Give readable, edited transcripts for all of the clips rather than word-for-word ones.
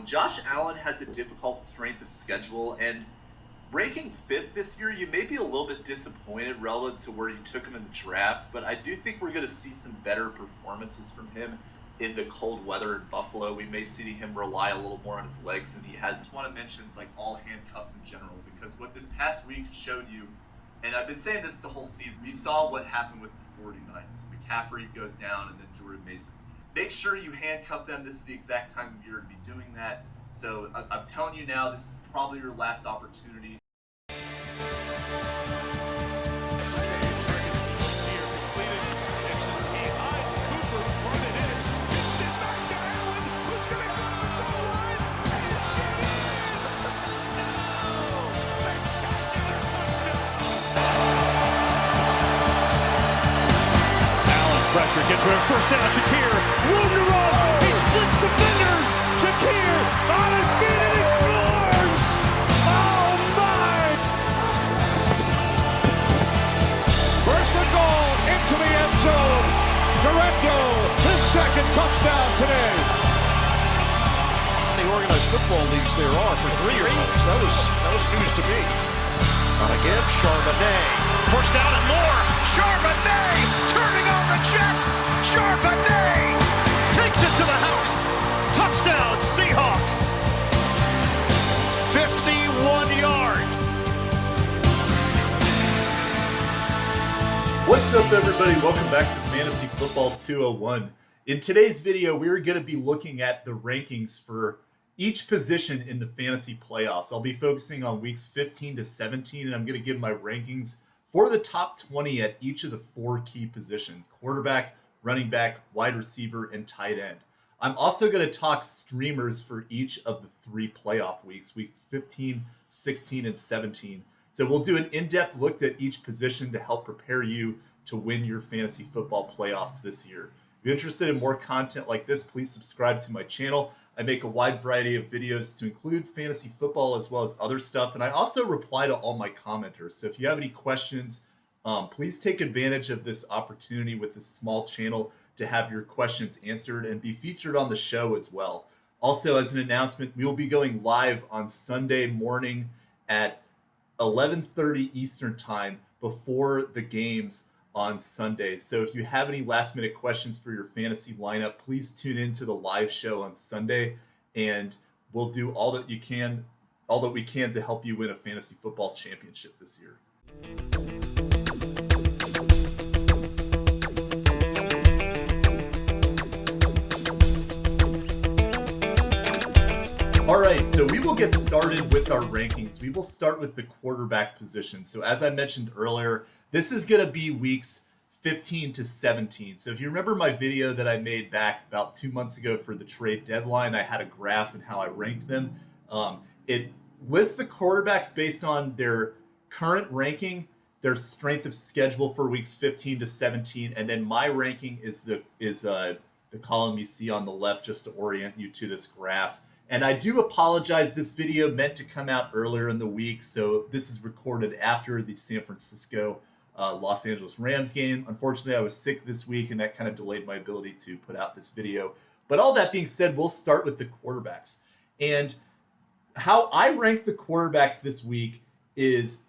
Josh Allen has a difficult strength of schedule, and ranking 5th this year, you may be a little bit disappointed relative to where you took him in the drafts, but I do think we're going to see some better performances from him in the cold weather in Buffalo. We may see him rely a little more on his legs than he has. I just want to mention like all handcuffs in general, because what this past week showed you, and I've been saying this the whole season, we saw what happened with the 49ers. McCaffrey goes down and then Jordan Mason. Make sure you handcuff them. This is the exact time of year to be doing that. So I'm telling you now, this is probably your last opportunity. Pressure gets rid of first down. Shakir, room to run. He splits defenders. Shakir on his feet and he scores. Oh my! First and goal into the end zone. Directo, his second touchdown today. The organized football leagues there are for 3-year-olds. That was news to me. On a give, Charbonnet. First down and more. Charbonnet turning on the Jets. Charbonnet takes it to the house. Touchdown, Seahawks. 51 yards. What's up, everybody? Welcome back to Fantasy Football 201. In today's video, we're going to be looking at the rankings for each position in the fantasy playoffs. I'll be focusing on weeks 15 to 17, and I'm going to give my rankings for the top 20 at each of the 4 key positions: quarterback, running back, wide receiver, and tight end. I'm also going to talk streamers for each of the 3 playoff weeks, week 15, 16, and 17. So we'll do an in-depth look at each position to help prepare you to win your fantasy football playoffs this year. If you're interested in more content like this, please subscribe to my channel. I make a wide variety of videos to include fantasy football as well as other stuff. And I also reply to all my commenters. So if you have any questions, please take advantage of this opportunity with this small channel to have your questions answered and be featured on the show as well. Also, as an announcement, we will be going live on Sunday morning at 11:30 Eastern Time before the games on Sunday. So if you have any last minute questions for your fantasy lineup, please tune in to the live show on Sunday, and we'll do all that we can to help you win a fantasy football championship this year. All right, so we will get started with our rankings. We will start with the quarterback position. So as I mentioned earlier, this is going to be weeks 15 to 17. So if you remember my video that I made back about 2 months ago for the trade deadline, I had a graph and how I ranked them. It lists the quarterbacks based on their current ranking, their strength of schedule for weeks 15 to 17, and then my ranking is the column you see on the left, just to orient you to this graph. And I do apologize, this video meant to come out earlier in the week, so this is recorded after the San Francisco Los Angeles Rams game. Unfortunately, I was sick this week, and that kind of delayed my ability to put out this video. But all that being said, we'll start with the quarterbacks. And how I rank the quarterbacks this week is,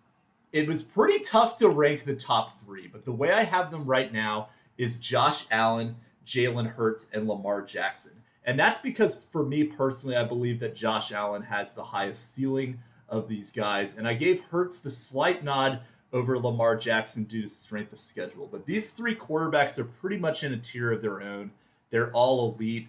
it was pretty tough to rank the top 3, but the way I have them right now is Josh Allen, Jalen Hurts, and Lamar Jackson. And that's because, for me personally, I believe that Josh Allen has the highest ceiling of these guys. And I gave Hurts the slight nod over Lamar Jackson due to strength of schedule. But these 3 quarterbacks are pretty much in a tier of their own. They're all elite.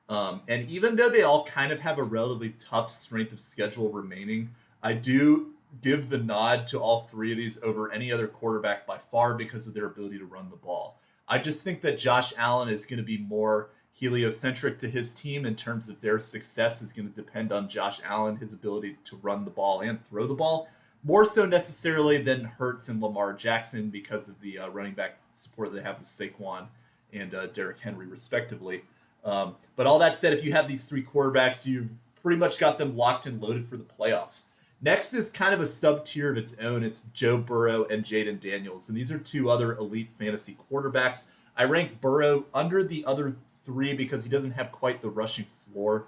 And even though they all kind of have a relatively tough strength of schedule remaining, I do give the nod to all 3 of these over any other quarterback by far because of their ability to run the ball. I just think that Josh Allen is going to be more heliocentric to his team in terms of their success is going to depend on Josh Allen, his ability to run the ball and throw the ball, more so necessarily than Hurts and Lamar Jackson because of the running back support they have with Saquon and Derrick Henry, respectively. But all that said, if you have these 3 quarterbacks, you've pretty much got them locked and loaded for the playoffs. Next is kind of a sub-tier of its own. It's Joe Burrow and Jaden Daniels, and these are 2 other elite fantasy quarterbacks. I rank Burrow under the other 3 because he doesn't have quite the rushing floor.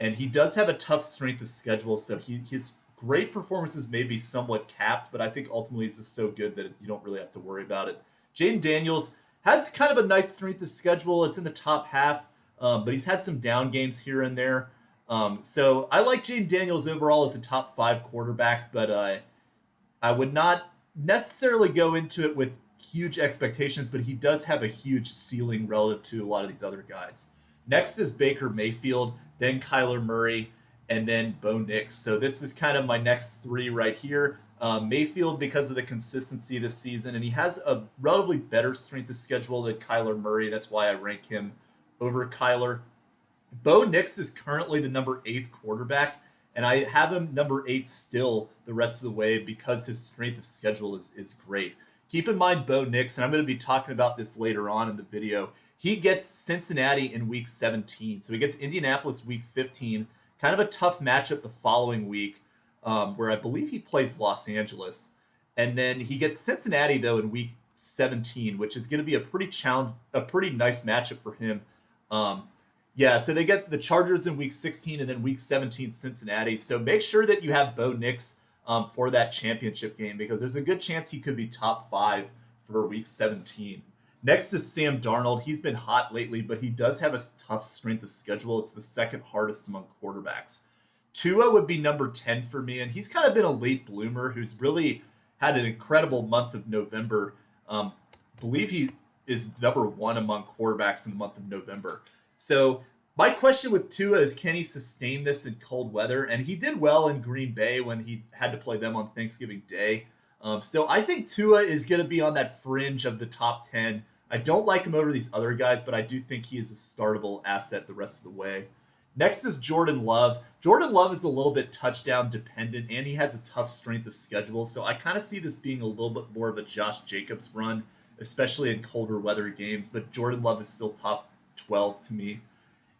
and he does have a tough strength of schedule, so his great performances may be somewhat capped, but I think ultimately he's just so good that you don't really have to worry about it. Jaden Daniels has kind of a nice strength of schedule. It's in the top half, but he's had some down games here and there. So I like Jaden Daniels overall as a top 5 quarterback, but I would not necessarily go into it with huge expectations, but he does have a huge ceiling relative to a lot of these other guys. Next is Baker Mayfield, then Kyler Murray, and then Bo Nix. So this is kind of my next 3 right here. Mayfield because of the consistency this season, and he has a relatively better strength of schedule than Kyler Murray. That's why I rank him over Kyler. Bo Nix is currently the number 8th quarterback, and I have him number 8 still the rest of the way because his strength of schedule is great. Keep in mind Bo Nix, and I'm going to be talking about this later on in the video. He gets Cincinnati in week 17. So he gets Indianapolis week 15. Kind of a tough matchup the following week, where I believe he plays Los Angeles. And then he gets Cincinnati, though, in week 17, which is going to be a pretty nice matchup for him. So they get the Chargers in week 16 and then week 17 Cincinnati. So make sure that you have Bo Nix for that championship game, because there's a good chance he could be top 5 for week 17. Next is Sam Darnold. He's been hot lately, but he does have a tough strength of schedule. It's the second hardest among quarterbacks. Tua would be number 10 for me, and he's kind of been a late bloomer who's really had an incredible month of November. Believe he is number 1 among quarterbacks in the month of November. So my question with Tua is, can he sustain this in cold weather? And he did well in Green Bay when he had to play them on Thanksgiving Day. So I think Tua is going to be on that fringe of the top 10. I don't like him over these other guys, but I do think he is a startable asset the rest of the way. Next is Jordan Love. Jordan Love is a little bit touchdown dependent, and he has a tough strength of schedule. So I kind of see this being a little bit more of a Josh Jacobs run, especially in colder weather games. But Jordan Love is still top 12 to me.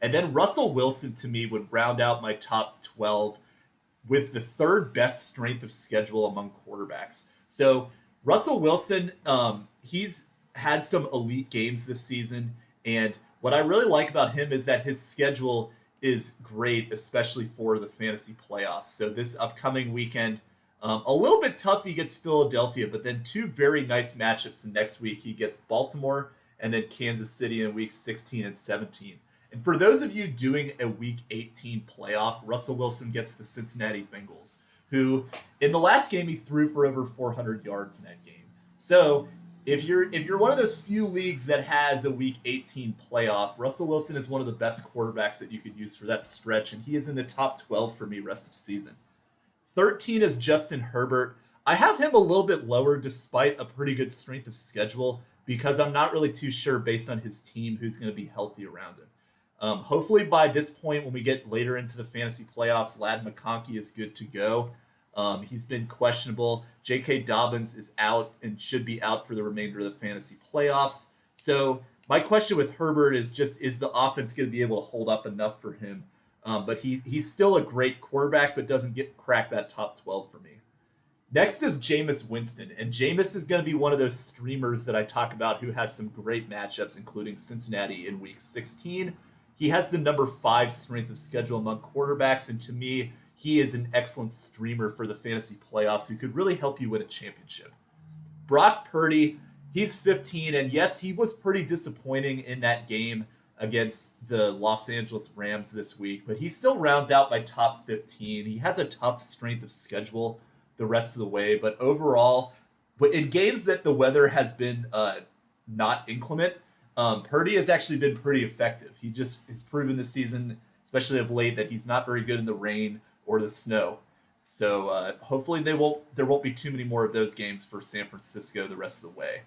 And then Russell Wilson to me would round out my top 12 with the 3rd best strength of schedule among quarterbacks. So Russell Wilson, he's had some elite games this season, and what I really like about him is that his schedule is great, especially for the fantasy playoffs. So this upcoming weekend, a little bit tough. He gets Philadelphia, but then 2 very nice matchups. And next week he gets Baltimore and then Kansas City in weeks 16 and 17. And for those of you doing a week 18 playoff, Russell Wilson gets the Cincinnati Bengals, who in the last game he threw for over 400 yards in that game. So if you're one of those few leagues that has a week 18 playoff, Russell Wilson is one of the best quarterbacks that you could use for that stretch, and he is in the top 12 for me rest of season. 13 is Justin Herbert. I have him a little bit lower despite a pretty good strength of schedule, because I'm not really too sure based on his team who's going to be healthy around him. Hopefully by this point, when we get later into the fantasy playoffs, Ladd McConkey is good to go. He's been questionable. J.K. Dobbins is out and should be out for the remainder of the fantasy playoffs. So my question with Herbert is the offense going to be able to hold up enough for him? But he's still a great quarterback, but doesn't crack that top 12 for me. Next is Jameis Winston, and Jameis is going to be one of those streamers that I talk about who has some great matchups, including Cincinnati in week 16. He has the number 5 strength of schedule among quarterbacks, and to me, he is an excellent streamer for the fantasy playoffs who could really help you win a championship. Brock Purdy, he's 15, and yes, he was pretty disappointing in that game against the Los Angeles Rams this week, but he still rounds out my top 15. He has a tough strength of schedule the rest of the way, but overall, in games that the weather has been not inclement, Purdy has actually been pretty effective. He just has proven this season, especially of late, that he's not very good in the rain or the snow. So hopefully there won't be too many more of those games for San Francisco the rest of the way.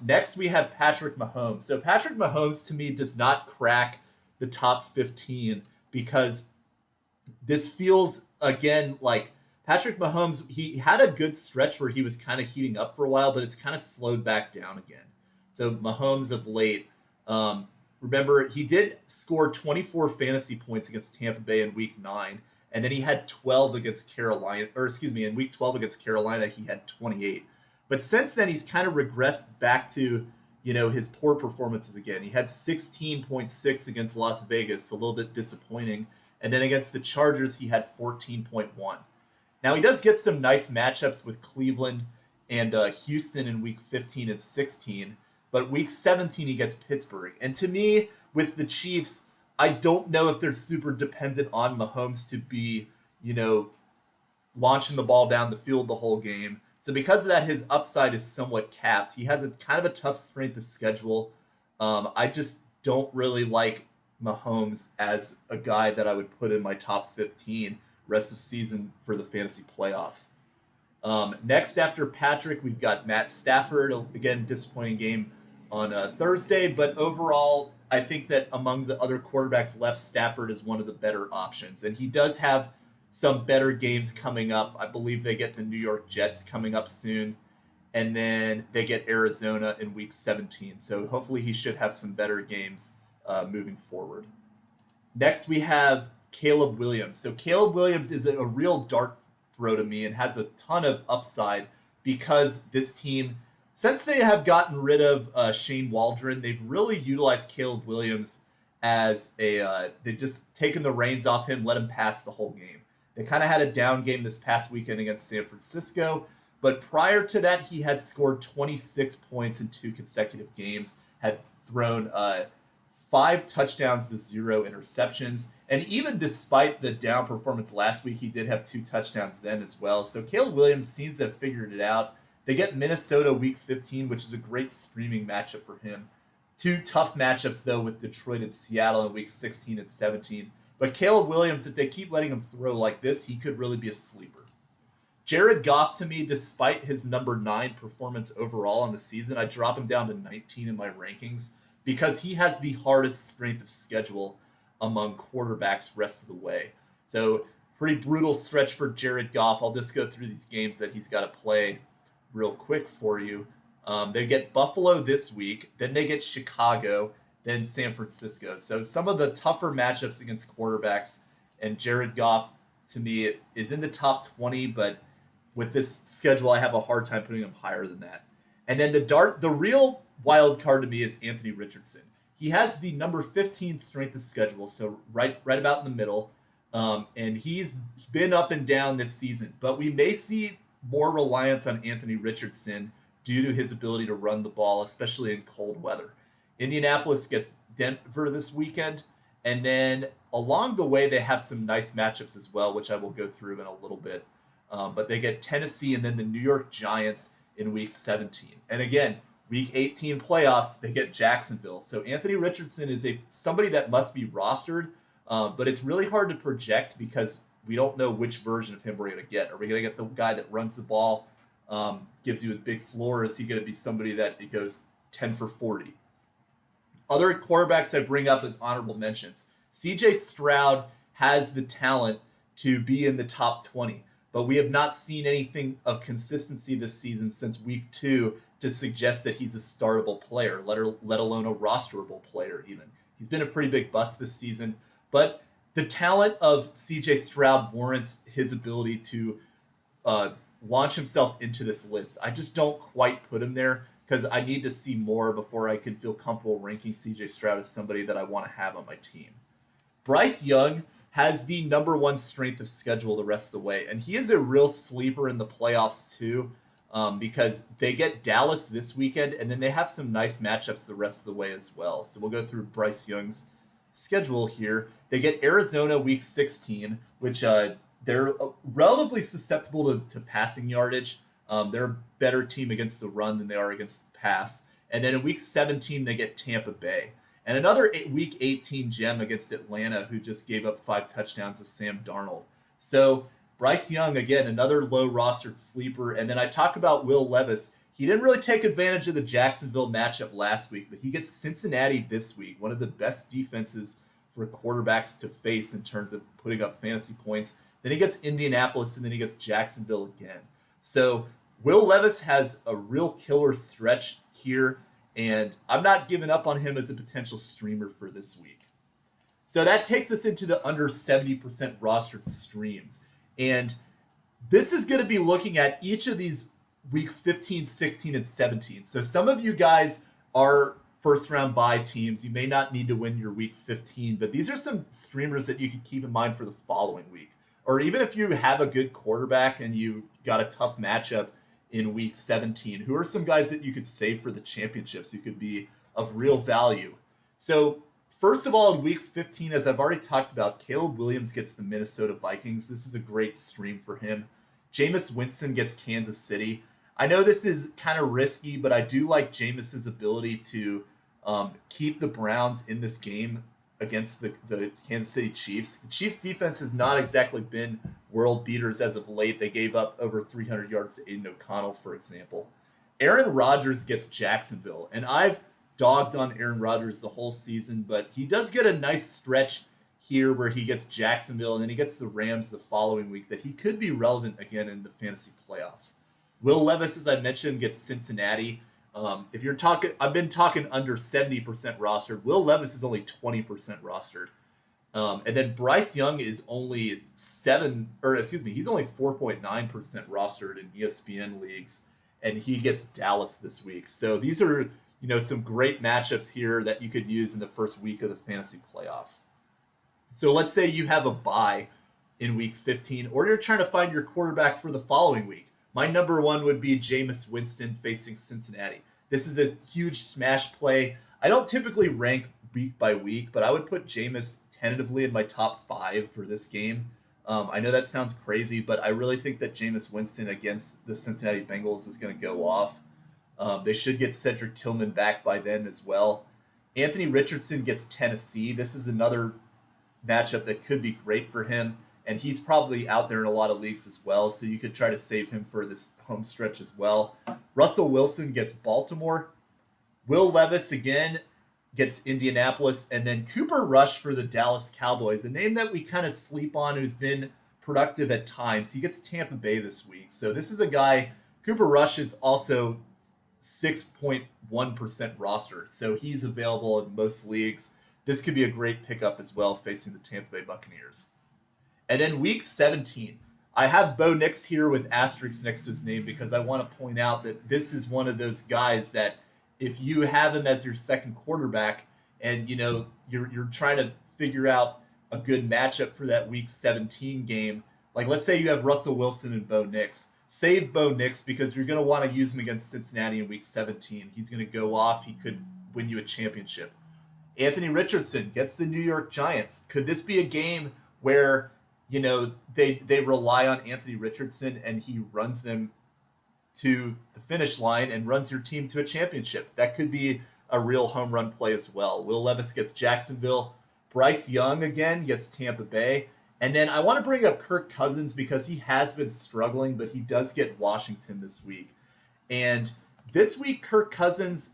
Next, we have Patrick Mahomes. So Patrick Mahomes, to me, does not crack the top 15 because this feels, again, like Patrick Mahomes, he had a good stretch where he was kind of heating up for a while, but it's kind of slowed back down again. So Mahomes of late, remember, he did score 24 fantasy points against Tampa Bay in week 9, and then he had 12 against Carolina, in week 12 against Carolina, he had 28. But since then, he's kind of regressed back to, his poor performances again. He had 16.6 against Las Vegas, a little bit disappointing. And then against the Chargers, he had 14.1. Now, he does get some nice matchups with Cleveland and Houston in week 15 and 16. But week 17, he gets Pittsburgh. And to me, with the Chiefs, I don't know if they're super dependent on Mahomes to be, launching the ball down the field the whole game. So because of that, his upside is somewhat capped. He has a kind of a tough strength of schedule. I just don't really like Mahomes as a guy that I would put in my top 15 rest of season for the fantasy playoffs. Next, after Patrick, we've got Matt Stafford. Again, disappointing game on Thursday, but overall, I think that among the other quarterbacks left, Stafford is one of the better options. And he does have some better games coming up. I believe they get the New York Jets coming up soon, and then they get Arizona in week 17. So hopefully he should have some better games moving forward. Next, we have Caleb Williams. So Caleb Williams is a real dart throw to me and has a ton of upside because this team, since they have gotten rid of Shane Waldron, they've really utilized Caleb Williams as they've just taken the reins off him, let him pass the whole game. They kind of had a down game this past weekend against San Francisco, but prior to that, he had scored 26 points in 2 consecutive games, had thrown 5 touchdowns to 0 interceptions, and even despite the down performance last week, he did have 2 touchdowns then as well. So Caleb Williams seems to have figured it out. They get Minnesota week 15, which is a great streaming matchup for him. 2 tough matchups, though, with Detroit and Seattle in week 16 and 17. But Caleb Williams, if they keep letting him throw like this, he could really be a sleeper. Jared Goff, to me, despite his number 9 performance overall on the season, I drop him down to 19 in my rankings because he has the hardest strength of schedule among quarterbacks rest of the way. So pretty brutal stretch for Jared Goff. I'll just go through these games that he's got to play real quick for you. They get Buffalo this week, then they get Chicago, then San Francisco. So some of the tougher matchups against quarterbacks, and Jared Goff, to me, is in the top 20, but with this schedule, I have a hard time putting him higher than that. And then the real wild card to me is Anthony Richardson. He has the number 15 strength of schedule, so right about in the middle, and he's been up and down this season. But we may see more reliance on Anthony Richardson due to his ability to run the ball, especially in cold weather. Indianapolis gets Denver this weekend, and then along the way, they have some nice matchups as well, which I will go through in a little bit. But they get Tennessee and then the New York Giants in week 17. And again, week 18 playoffs, they get Jacksonville. So Anthony Richardson is somebody that must be rostered, but it's really hard to project because we don't know which version of him we're going to get. Are we going to get the guy that runs the ball, gives you a big floor, or is he going to be somebody that it goes 10 for 40? Other quarterbacks I bring up as honorable mentions. CJ Stroud has the talent to be in the top 20, but we have not seen anything of consistency this season since week 2 to suggest that he's a startable player, let alone a rosterable player even. He's been a pretty big bust this season, but the talent of CJ Stroud warrants his ability to launch himself into this list. I just don't quite put him there because I need to see more before I can feel comfortable ranking CJ Stroud as somebody that I want to have on my team. Bryce Young has the number 1 strength of schedule the rest of the way, and he is a real sleeper in the playoffs too, because they get Dallas this weekend, and then they have some nice matchups the rest of the way as well. So we'll go through Bryce Young's schedule here. They get Arizona week 16, which they're relatively susceptible to passing yardage. They're a better team against the run than they are against the pass. And then in week 17, they get Tampa Bay. And another week 18 gem against Atlanta, who just gave up 5 touchdowns to Sam Darnold. So Bryce Young, again, another low-rostered sleeper. And then I talk about Will Levis. He didn't really take advantage of the Jacksonville matchup last week, but he gets Cincinnati this week, one of the best defenses for quarterbacks to face in terms of putting up fantasy points. Then he gets Indianapolis, and then he gets Jacksonville again. So Will Levis has a real killer stretch here, and I'm not giving up on him as a potential streamer for this week. So that takes us into the under 70% rostered streams. And this is going to be looking at each of these week 15, 16, and 17. So some of you guys are first round bye teams. You may not need to win your week 15, but these are some streamers that you can keep in mind for the following week. Or even if you have a good quarterback and you got a tough matchup in week 17, who are some guys that you could save for the championships who could be of real value? So first of all, in week 15, as I've already talked about, Caleb Williams gets the Minnesota Vikings. This is a great stream for him. Jameis Winston gets Kansas City. I know this is kind of risky, but I do like Jameis's ability to keep the Browns in this game against the Kansas City Chiefs. The Chiefs defense has not exactly been world beaters as of late. They gave up over 300 yards to Aiden O'Connell, for example. Aaron Rodgers gets Jacksonville, and I've dogged on Aaron Rodgers the whole season, but he does get a nice stretch here where he gets Jacksonville and then he gets the Rams the following week that he could be relevant again in the fantasy playoffs. Will Levis, as I mentioned, gets Cincinnati. If you're talking, I've been talking under 70% rostered. Will Levis is only 20% rostered. And then Bryce Young is only he's only 4.9% rostered in ESPN leagues, and he gets Dallas this week. So these are, some great matchups here that you could use in the first week of the fantasy playoffs. So let's say you have a bye in week 15, or you're trying to find your quarterback for the following week. My number one would be Jameis Winston facing Cincinnati. This is a huge smash play. I don't typically rank week by week, but I would put Jameis tentatively in my top 5 for this game. I know that sounds crazy, but I really think that Jameis Winston against the Cincinnati Bengals is going to go off. They should get Cedric Tillman back by then as well. Anthony Richardson gets Tennessee. This is another matchup that could be great for him, and he's probably out there in a lot of leagues as well, so you could try to save him for this home stretch as well. Russell Wilson gets Baltimore. Will Levis again gets Indianapolis, and then Cooper Rush for the Dallas Cowboys, a name that we kind of sleep on who's been productive at times. He gets Tampa Bay this week. So this is a guy, Cooper Rush is also 6.1% rostered, so he's available in most leagues. This could be a great pickup as well facing the Tampa Bay Buccaneers. And then week 17, I have Bo Nix here with asterisks next to his name because I want to point out that this is one of those guys that if you have him as your second quarterback and you're trying to figure out a good matchup for that week 17 game, like let's say you have Russell Wilson and Bo Nix. Save Bo Nix because you're going to want to use him against Cincinnati in week 17. He's going to go off. He could win you a championship. Anthony Richardson gets the New York Giants. Could this be a game where, they rely on Anthony Richardson and he runs them to the finish line and runs your team to a championship? That could be a real home run play as well. Will Levis gets Jacksonville. Bryce Young again gets Tampa Bay. And then I want to bring up Kirk Cousins because he has been struggling, but he does get Washington this week. And this week, Kirk Cousins,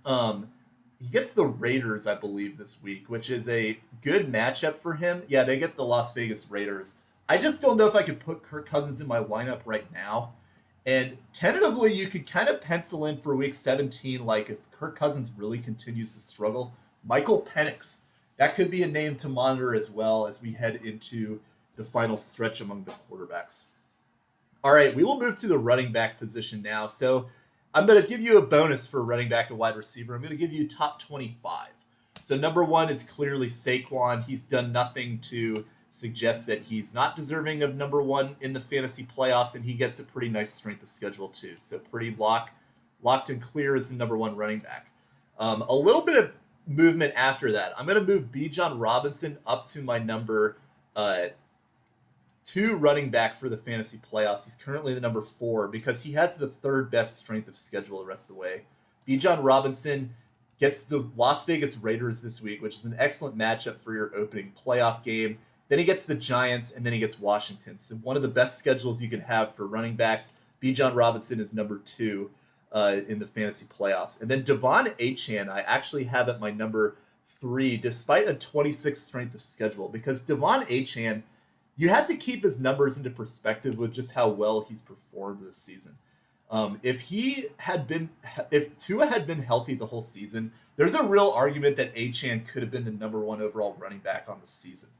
he gets the Raiders, I believe, this week, which is a good matchup for him. Yeah, they get the Las Vegas Raiders. I just don't know if I could put Kirk Cousins in my lineup right now. And tentatively, you could kind of pencil in for week 17, like if Kirk Cousins really continues to struggle, Michael Penix. That could be a name to monitor as well as we head into the final stretch among the quarterbacks. All right, we will move to the running back position now. So I'm going to give you a bonus for running back and wide receiver. I'm going to give you top 25. So number 1 is clearly Saquon. He's done nothing to suggest that he's not deserving of number 1 in the fantasy playoffs, and he gets a pretty nice strength of schedule too. So pretty locked and clear as the number 1 running back. A little bit of movement after that. I'm going to move Bijan Robinson up to my number 2 running back for the fantasy playoffs. He's currently the number 4 because he has the 3rd best strength of schedule the rest of the way. Bijan Robinson gets the Las Vegas Raiders this week, which is an excellent matchup for your opening playoff game. Then he gets the Giants, and then he gets Washington. So one of the best schedules you can have for running backs. Bijan Robinson is number 2 in the fantasy playoffs. And then Devon Achane, I actually have at my number 3, despite a 26 strength of schedule, because Devon Achane, you have to keep his numbers into perspective with just how well he's performed this season. If Tua had been healthy the whole season, there's a real argument that Achane could have been the number 1 overall running back on the season.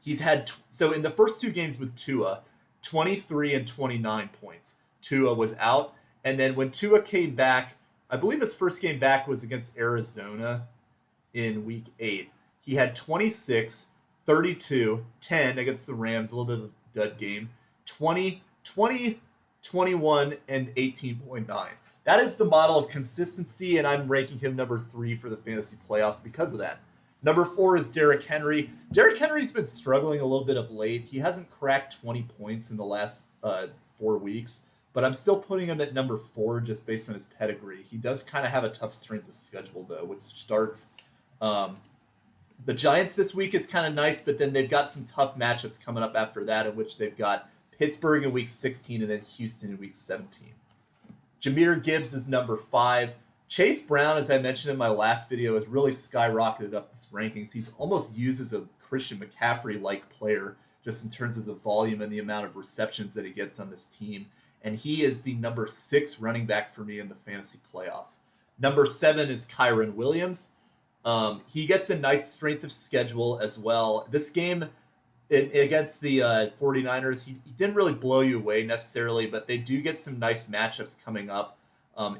He's had, so in the first 2 games with Tua, 23 and 29 points. Tua was out. And then when Tua came back, I believe his first game back was against Arizona in week 8. He had 26, 32, 10 against the Rams, a little bit of a dud game, 20, 20, 21, and 18.9. That is the model of consistency, and I'm ranking him number 3 for the fantasy playoffs because of that. Number 4 is Derrick Henry. Derrick Henry's been struggling a little bit of late. He hasn't cracked 20 points in the last 4 weeks, but I'm still putting him at number 4 just based on his pedigree. He does kind of have a tough strength of schedule, though, which starts... the Giants this week is kind of nice, but then they've got some tough matchups coming up after that, in which they've got Pittsburgh in week 16 and then Houston in week 17. Jahmyr Gibbs is number 5. Chase Brown, as I mentioned in my last video, has really skyrocketed up this rankings. He's almost used as a Christian McCaffrey-like player, just in terms of the volume and the amount of receptions that he gets on this team. And he is the number 6 running back for me in the fantasy playoffs. Number 7 is Kyron Williams. He gets a nice strength of schedule as well. This game against the 49ers, he didn't really blow you away necessarily, but they do get some nice matchups coming up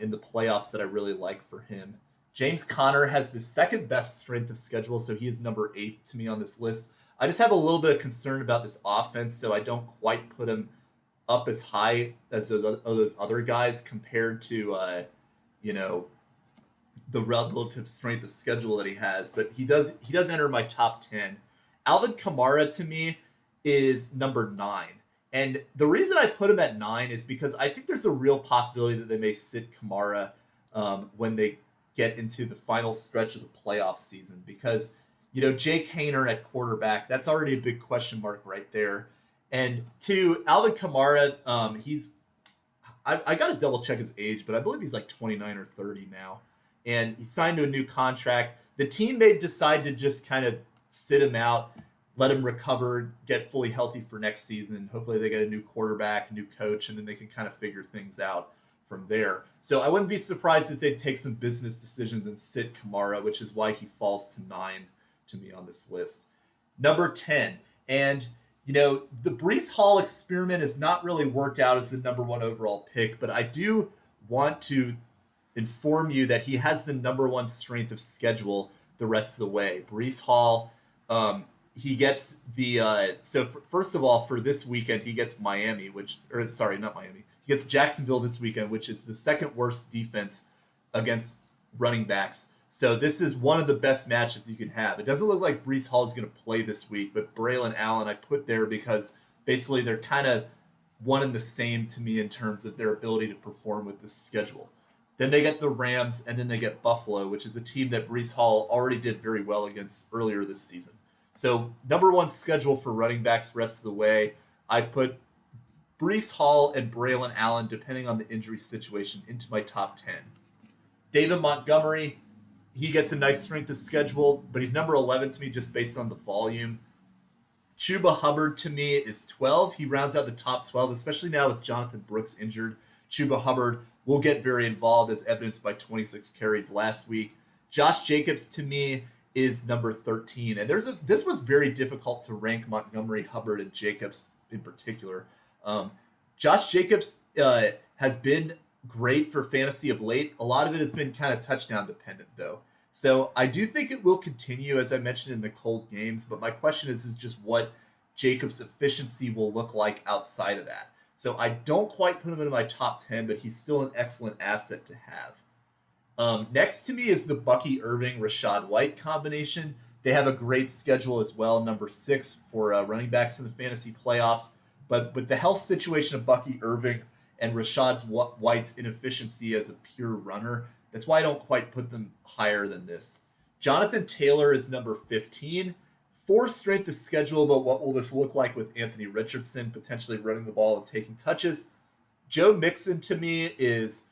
in the playoffs that I really like for him. James Conner has the second best strength of schedule, so he is number 8 to me on this list. I just have a little bit of concern about this offense, so I don't quite put him up as high as those other guys compared to, the relative strength of schedule that he has, but he does enter my top 10. Alvin Kamara to me is number 9. And the reason I put him at 9 is because I think there's a real possibility that they may sit Kamara when they get into the final stretch of the playoff season, because Jake Haener at quarterback, that's already a big question mark right there. And 2, Alvin Kamara, I got to double check his age, but I believe he's like 29 or 30 now. And he signed to a new contract. The team may decide to just kind of sit him out, let him recover, get fully healthy for next season. Hopefully they get a new quarterback, a new coach, and then they can kind of figure things out from there. So I wouldn't be surprised if they take some business decisions and sit Kamara, which is why he falls to 9 to me on this list. Number 10. And, the Breece Hall experiment has not really worked out as the number 1 overall pick, but I do want to inform you that he has the number 1 strength of schedule the rest of the way. Breece Hall, he gets the first of all, for this weekend he gets Miami, he gets Jacksonville this weekend, which is the second worst defense against running backs. So this is one of the best matchups you can have. It doesn't look like Breece Hall is going to play this week, but Braylon Allen I put there because basically they're kind of one and the same to me in terms of their ability to perform with this schedule. Then they get the Rams, and then they get Buffalo, which is a team that Breece Hall already did very well against earlier this season. So number 1 schedule for running backs rest of the way. I put Breece Hall and Braylon Allen, depending on the injury situation, into my top 10. David Montgomery, he gets a nice strength of schedule, but he's number 11 to me just based on the volume. Chuba Hubbard to me is 12. He rounds out the top 12, especially now with Jonathan Brooks injured. Chuba Hubbard will get very involved, as evidenced by 26 carries last week. Josh Jacobs, to me, is number 13. And this was very difficult to rank Montgomery, Hubbard, and Jacobs in particular. Josh Jacobs has been great for fantasy of late. A lot of it has been kind of touchdown dependent, though. So I do think it will continue, as I mentioned in the cold games. But my question is just what Jacobs' efficiency will look like outside of that. So I don't quite put him in my top 10, but he's still an excellent asset to have. Next to me is the Bucky Irving, Rachaad White combination. They have a great schedule as well, number 6 for running backs in the fantasy playoffs. But with the health situation of Bucky Irving and Rachaad White's inefficiency as a pure runner, that's why I don't quite put them higher than this. Jonathan Taylor is number 15. 4 strength of schedule, but what will this look like with Anthony Richardson potentially running the ball and taking touches? Joe Mixon to me is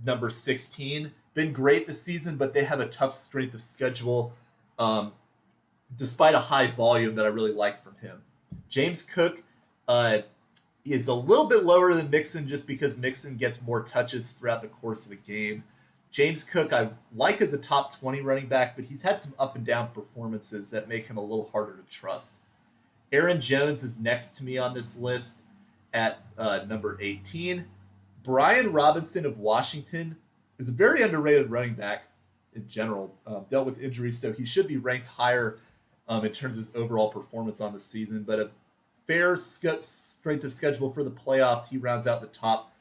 number 16. Been great this season, but they have a tough strength of schedule despite a high volume that I really like from him. James Cook is a little bit lower than Mixon just because Mixon gets more touches throughout the course of the game. James Cook I like as a top 20 running back, but he's had some up and down performances that make him a little harder to trust. Aaron Jones is next to me on this list at number 18. Brian Robinson of Washington, is a very underrated running back in general. Dealt with injuries, so he should be ranked higher in terms of his overall performance on the season. But a fair strength of schedule for the playoffs. He rounds out the top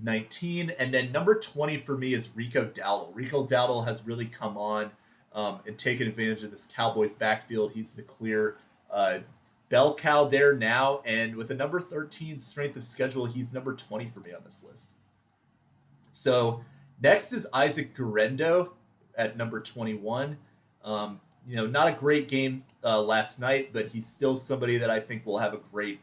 19. And then number 20 for me is Rico Dowdle. Rico Dowdle has really come on and taken advantage of this Cowboys backfield. He's the clear bell cow there now. And with a number 13 strength of schedule, he's number 20 for me on this list. So next is Isaac Guerendo at number 21. Not a great game last night, but he's still somebody that I think will have a great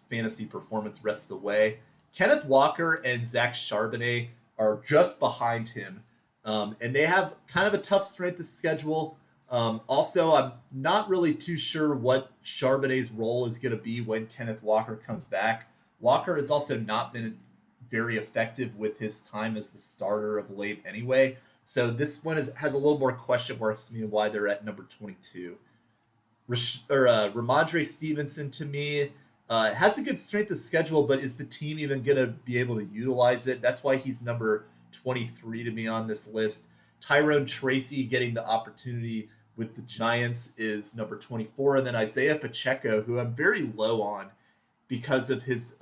fantasy performance rest of the way. Kenneth Walker and Zach Charbonnet are just behind him, and they have kind of a tough strength of schedule. Also, I'm not really too sure what Charbonnet's role is going to be when Kenneth Walker comes back. Walker has also not been very effective with his time as the starter of late anyway. So this one has a little more question marks to me why they're at number 22. Ramondre Stevenson, to me, has a good strength of schedule, but is the team even going to be able to utilize it? That's why he's number 23 to me on this list. Tyrone Tracy getting the opportunity with the Giants is number 24. And then Isaiah Pacheco, who I'm very low on because of his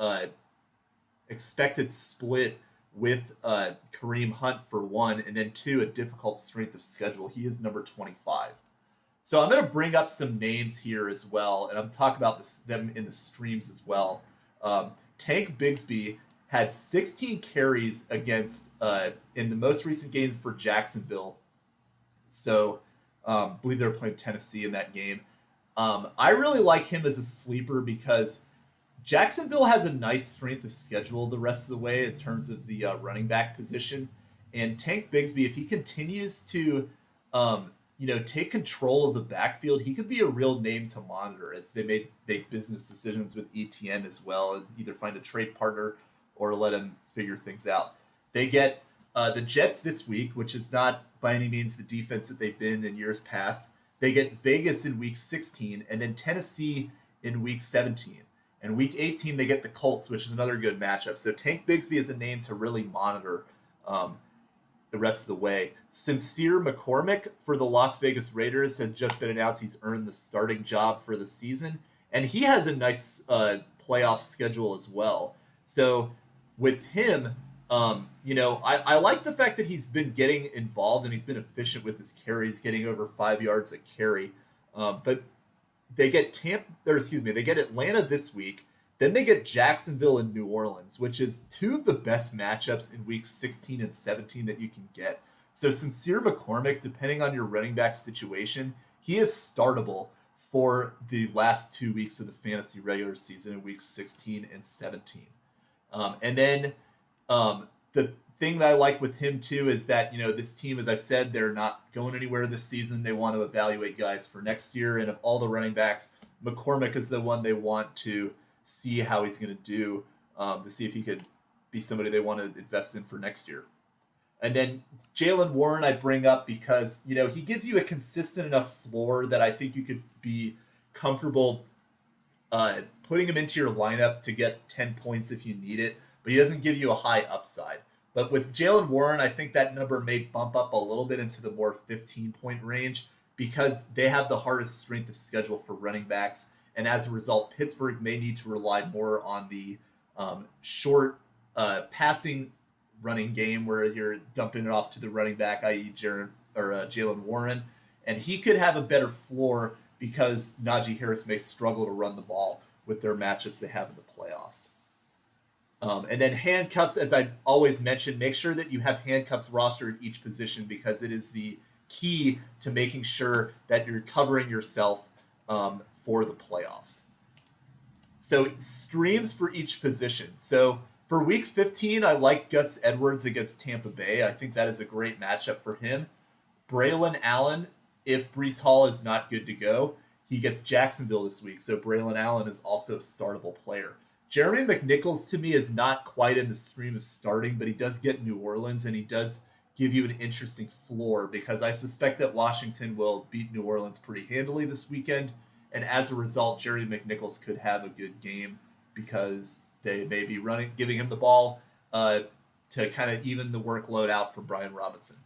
expected split with Kareem Hunt for one, and then two, a difficult strength of schedule. He is number 25. So I'm going to bring up some names here as well, and I'm talking about them in the streams as well. Tank Bigsby had 16 carries against in the most recent games for Jacksonville. So I believe they were playing Tennessee in that game. I really like him as a sleeper because Jacksonville has a nice strength of schedule the rest of the way in terms of the running back position. And Tank Bigsby, if he continues to take control of the backfield, he could be a real name to monitor as they make business decisions with ETN as well, and either find a trade partner or let him figure things out. They get the Jets this week, which is not by any means the defense that they've been in years past. They get Vegas in week 16, and then Tennessee in week 17. And week 18, they get the Colts, which is another good matchup. So Tank Bigsby is a name to really monitor the rest of the way. Sincere McCormick for the Las Vegas Raiders has just been announced. He's earned the starting job for the season. And he has a nice playoff schedule as well. So with him, I like the fact that he's been getting involved and he's been efficient with his carries, getting over 5 yards a carry. But they get they get Atlanta this week. Then they get Jacksonville and New Orleans, which is two of the best matchups in weeks 16 and 17 that you can get. So Sincere McCormick, depending on your running back situation, he is startable for the last 2 weeks of the fantasy regular season in weeks 16 and 17. And then the thing that I like with him too is that, this team, as I said, they're not going anywhere this season. They want to evaluate guys for next year. And of all the running backs, McCormick is the one they want to see how he's going to do, to see if he could be somebody they want to invest in for next year. And then Jaylen Warren I bring up because, he gives you a consistent enough floor that I think you could be comfortable putting him into your lineup to get 10 points if you need it, but he doesn't give you a high upside. But with Jaylen Warren, I think that number may bump up a little bit into the more 15-point range because they have the hardest strength of schedule for running backs. And as a result, Pittsburgh may need to rely more on the short passing running game where you're dumping it off to the running back, i.e. Jaylen Warren. And he could have a better floor because Najee Harris may struggle to run the ball with their matchups they have in the playoffs. And then handcuffs, as I always mention, make sure that you have handcuffs rostered at each position because it is the key to making sure that you're covering yourself for the playoffs. So streams for each position. So for week 15, I like Gus Edwards against Tampa Bay. I think that is a great matchup for him. Braylon Allen, if Breece Hall is not good to go, he gets Jacksonville this week. So Braylon Allen is also a startable player. Jeremy McNichols, to me, is not quite in the stream of starting, but he does get New Orleans, and he does give you an interesting floor because I suspect that Washington will beat New Orleans pretty handily this weekend, and as a result, Jeremy McNichols could have a good game because they may be giving him the ball to kind of even the workload out for Brian Robinson.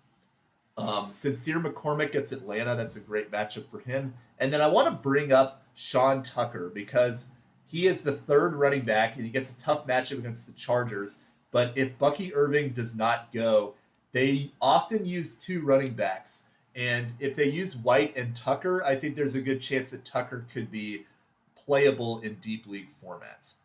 Sincere McCormick gets Atlanta. That's a great matchup for him. And then I want to bring up Sean Tucker because he is the third running back and he gets a tough matchup against the Chargers. But if Bucky Irving does not go, they often use two running backs. And if they use White and Tucker, I think there's a good chance that Tucker could be playable in deep league formats.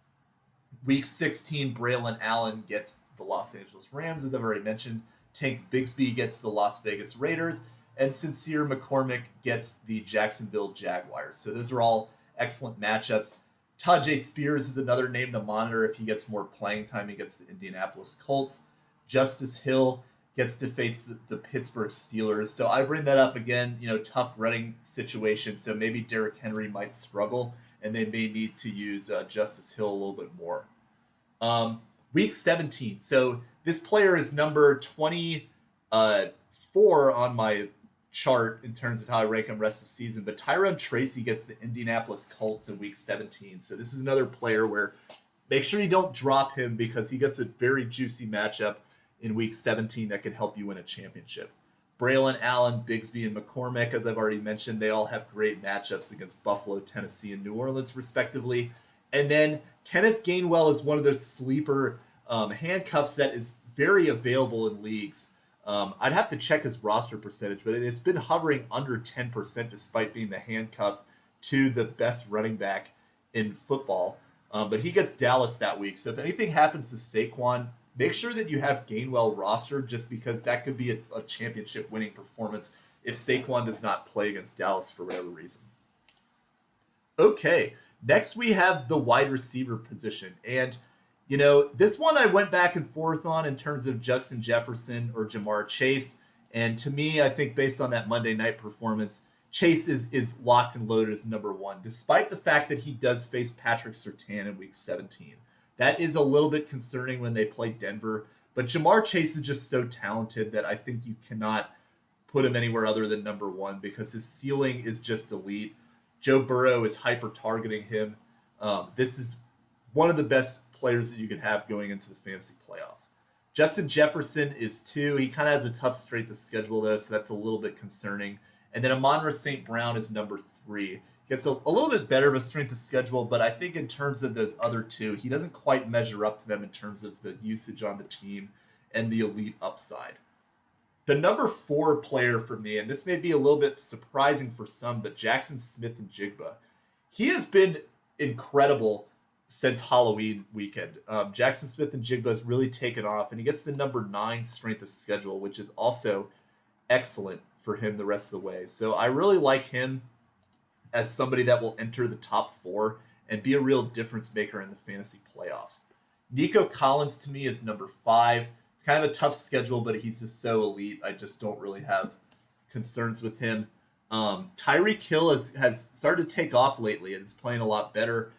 Week 16, Braylon Allen gets the Los Angeles Rams, as I've already mentioned. Tank Bigsby gets the Las Vegas Raiders, and Sincere McCormick gets the Jacksonville Jaguars. So those are all excellent matchups. Tajay Spears is another name to monitor if he gets more playing time against the Indianapolis Colts. Justice Hill gets to face the Pittsburgh Steelers. So I bring that up again, tough running situation. So maybe Derrick Henry might struggle, and they may need to use Justice Hill a little bit more. Week 17. So this player is number 24 on my chart in terms of how I rank him rest of the season. But Tyrone Tracy gets the Indianapolis Colts in week 17. So this is another player where make sure you don't drop him because he gets a very juicy matchup in week 17 that could help you win a championship. Braylon Allen, Bigsby, and McCormick, as I've already mentioned, they all have great matchups against Buffalo, Tennessee, and New Orleans, respectively. And then Kenneth Gainwell is one of those sleeper handcuffs that is very available in leagues. I'd have to check his roster percentage, but it's been hovering under 10% despite being the handcuff to the best running back in football. But he gets Dallas that week. So if anything happens to Saquon, make sure that you have Gainwell rostered just because that could be a championship winning performance if Saquon does not play against Dallas for whatever reason. Okay, next we have the wide receiver position. And, this one I went back and forth on in terms of Justin Jefferson or Jamar Chase. And to me, I think based on that Monday night performance, Chase is locked and loaded as number one, despite the fact that he does face Patrick Surtain in week 17. That is a little bit concerning when they play Denver, but Jamar Chase is just so talented that I think you cannot put him anywhere other than number one because his ceiling is just elite. Joe Burrow is hyper-targeting him. This is one of the best players that you could have going into the fantasy playoffs. Justin Jefferson is 2. He kind of has a tough strength of schedule, though, so that's a little bit concerning. And then Amon-Ra St. Brown is number 3. Gets a little bit better of a strength of schedule, but I think in terms of those other two, he doesn't quite measure up to them in terms of the usage on the team and the elite upside. The number 4 player for me, and this may be a little bit surprising for some, but Jackson Smith-Njigba. He has been incredible since Halloween weekend. Jackson Smith-Njigba has really taken off, and he gets the number 9 strength of schedule, which is also excellent for him the rest of the way. So I really like him as somebody that will enter the top 4 and be a real difference maker in the fantasy playoffs. Nico Collins to me is number 5. Kind of a tough schedule, but he's just so elite. I just don't really have concerns with him. Tyreek Hill has started to take off lately and is playing a lot better.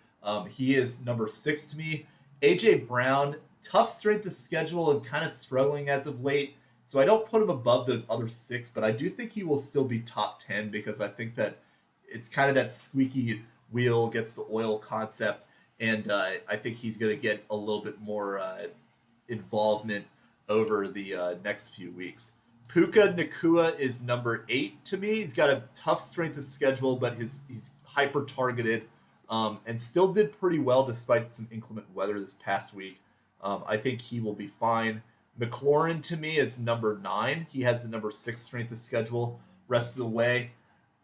He is number 6 to me. AJ Brown, tough strength of schedule and kind of struggling as of late. So I don't put him above those other 6, but I do think he will still be top 10 because I think that it's kind of that squeaky wheel gets the oil concept. And I think he's going to get a little bit more involvement over the next few weeks. Puka Nacua is number 8 to me. He's got a tough strength of schedule, but he's hyper-targeted and still did pretty well despite some inclement weather this past week. I think he will be fine. McLaurin to me is number 9. He has the number 6 strength of schedule rest of the way.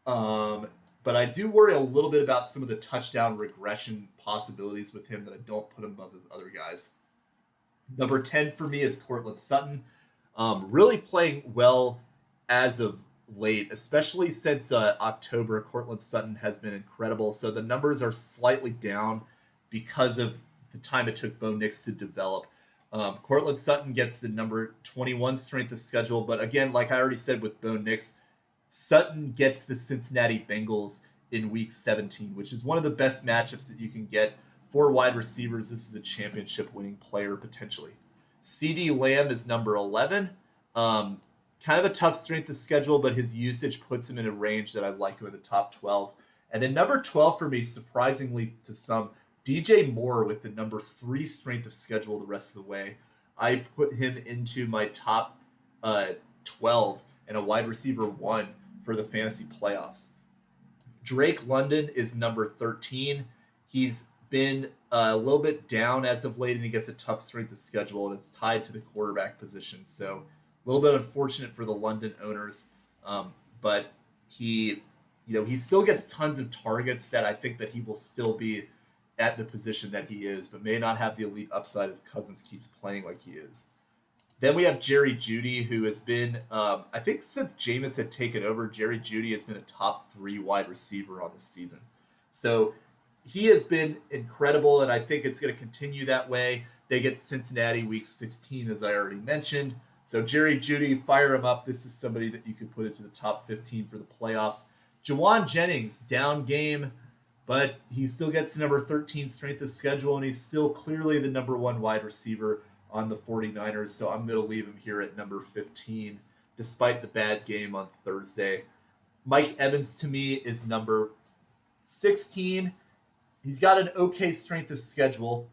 But I do worry a little bit about some of the touchdown regression possibilities with him that I don't put him above those other guys. Number 10 for me is Courtland Sutton. Really playing well as of late, especially since October. Courtland Sutton has been incredible. So the numbers are slightly down because of the time it took Bo Nix to develop. Courtland Sutton gets the number 21 strength of schedule. But again, like I already said with Bo Nix, Sutton gets the Cincinnati Bengals in week 17, which is one of the best matchups that you can get for wide receivers. This is a championship winning player potentially. CeeDee Lamb is number 11. Kind of a tough strength of schedule, but his usage puts him in a range that I like him in the top 12. And then number 12 for me, surprisingly to some, DJ Moore with the number 3 strength of schedule the rest of the way. I put him into my top 12 and a wide receiver 1 for the fantasy playoffs. Drake London is number 13. He's been a little bit down as of late, and he gets a tough strength of schedule, and it's tied to the quarterback position. So a little bit unfortunate for the London owners, but he still gets tons of targets that I think that he will still be at the position that he is, but may not have the elite upside if Cousins keeps playing like he is. Then we have Jerry Jeudy, who has been, I think since Jameis had taken over, Jerry Jeudy has been a top 3 wide receiver on the season. So he has been incredible, and I think it's going to continue that way. They get Cincinnati week 16, as I already mentioned. So Jerry Jeudy, fire him up. This is somebody that you could put into the top 15 for the playoffs. Jawan Jennings, down game, but he still gets the number 13 strength of schedule, and he's still clearly the number 1 wide receiver on the 49ers, so I'm going to leave him here at number 15, despite the bad game on Thursday. Mike Evans, to me, is number 16. He's got an okay strength of schedule,